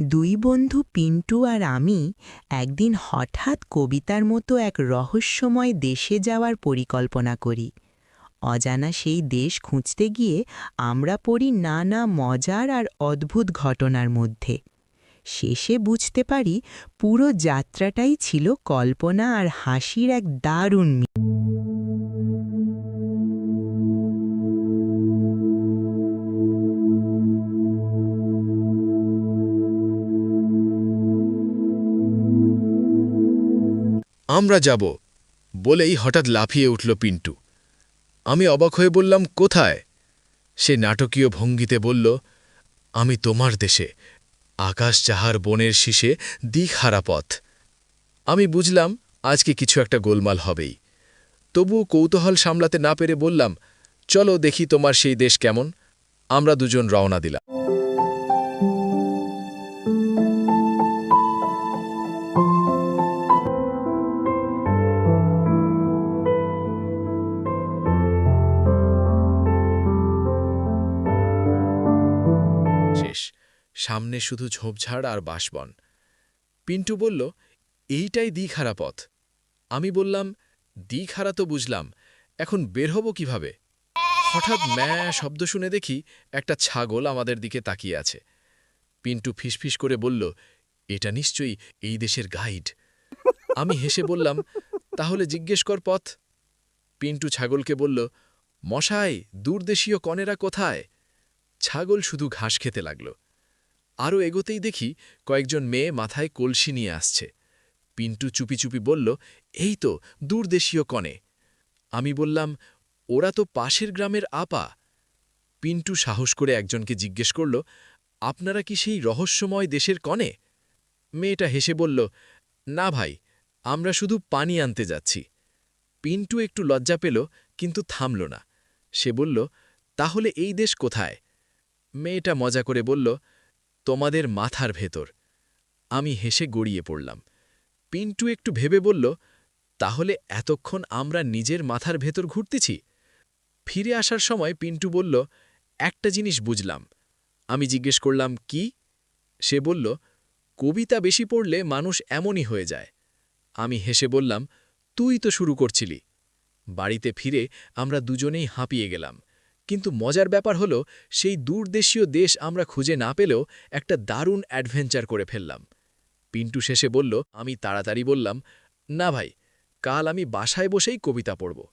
দুই বন্ধু পিন্টু আর আমি একদিন হঠাৎ কবিতার মতো এক রহস্যময় দেশে যাওয়ার পরিকল্পনা করি। অজানা সেই দেশ খুঁজতে গিয়ে আমরা পড়ি নানা মজার আর অদ্ভুত ঘটনার মধ্যে। শেষে বুঝতে পারি পুরো যাত্রাটাই ছিল কল্পনা আর হাসির এক দারুণ আমরা যাব বলেই হঠাৎ লাফিয়ে উঠল পিন্টু। আমি অবাক হয়ে বললাম, কোথায়? সে নাটকীয় ভঙ্গিতে বলল, আমি তোমার দেশে, আকাশ যাহার বনের শীষে দিকহারা পথ। আমি বুঝলাম আজকে কিছু একটা গোলমাল হবেই। তবুও কৌতূহল সামলাতে না পেরে বললাম, চলো দেখি তোমার সেই দেশ কেমন। আমরা দুজন রওনা দিলাম। শেষ, সামনে শুধু ঝোপঝাড় আর বাঁশবন। পিন্টু বলল, এইটাই দিকহারা পথ। আমি বললাম, দিকহারা তো বুঝলাম, এখন বের হব কিভাবে? হঠাৎ ম্যা শব্দ শুনে দেখি একটা ছাগল আমাদের দিকে তাকিয়ে আছে। পিন্টু ফিসফিস করে বলল, এটা নিশ্চয়ই এই দেশের গাইড। আমি হেসে বললাম, তাহলে জিজ্ঞেস কর পথ। পিন্টু ছাগলকে বলল, মশাই, দূরদেশীয় কনেরা কোথায়? ছাগল শুধু ঘাস খেতে লাগল। আরও এগোতেই দেখি কয়েকজন মেয়ে মাথায় কলসি নিয়ে আসছে। পিন্টু চুপি চুপি বলল, এই তো দূরদেশীয় কনে। আমি বললাম, ওরা তো পাশের গ্রামের আপা। পিন্টু সাহস করে একজনকে জিজ্ঞেস করল, আপনারা কি সেই রহস্যময় দেশের কনে? মেয়েটা হেসে বলল, না ভাই, আমরা শুধু পানি আনতে যাচ্ছি। পিন্টু একটু লজ্জা পেল, কিন্তু থামল না। সে বলল, তাহলে এই দেশ কোথায়? মেয়েটা মজা করে বলল, তোমাদের মাথার ভেতর। আমি হেসে গড়িয়ে পড়লাম। পিন্টু একটু ভেবে বলল, তাহলে এতক্ষণ আমরা নিজের মাথার ভেতর ঘুরতেছি? ফিরে আসার সময় পিন্টু বলল, একটা জিনিস বুঝলাম। আমি জিজ্ঞেস করলাম, কি? সে বলল, কবিতা বেশি পড়লে মানুষ এমনই হয়ে যায়। আমি হেসে বললাম, তুই তো শুরু করছিলি। বাড়িতে ফিরে আমরা দুজনেই হাঁপিয়ে গেলাম। কিন্তু মজার ব্যাপার হলো, সেই দূরদেশীয় দেশ আমরা খুঁজে না পেলেও একটা দারুণ অ্যাডভেঞ্চার করে ফেললাম। পিন্টু শেষে বলল, আমি তাড়াতাড়ি বললাম, না ভাই, কাল আমি বাসায় বসেই কবিতা পড়ব।